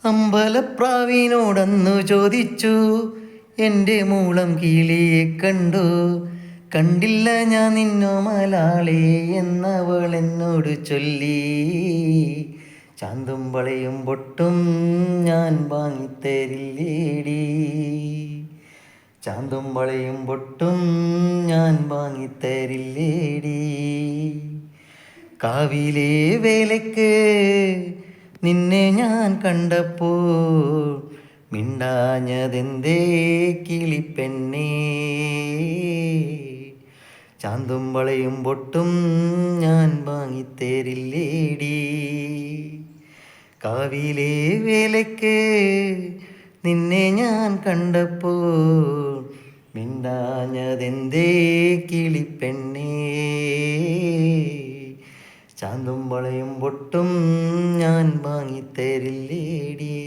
അമ്പലപ്രാവിനോടന്നു ചോദിച്ചു, എൻ്റെ മൂളം കിളിയെ കണ്ടു. കണ്ടില്ല ഞാൻ നിന്നോ മലാളെ എന്നവൾ എന്നോട് ചൊല്ലി. ചാന്തും വളയും പൊട്ടും ഞാൻ വാങ്ങിത്തരില്ലേടി. ചാന്തും വളയും പൊട്ടും ഞാൻ വാങ്ങിത്തരില്ലേടി. കാവിലെ വേലയ്ക്ക് നിന്നെ ഞാൻ കണ്ടപ്പോൾ മിണ്ടാഞ്ഞതെന്തേ കിളിപ്പെണ്ണേ. ചാന്തും വളയും പൊട്ടും ഞാൻ വാങ്ങിത്തരില്ലേടി. കാവിലെ വേലയ്ക്ക് നിന്നെ ഞാൻ കണ്ടപ്പോൾ മിണ്ടാഞ്ഞതെന്തേ കിളിപ്പെണ്ണേ. ചാന്തും വളയും പൊട്ടും ഞാൻ വാങ്ങിത്തരില്ലേടി.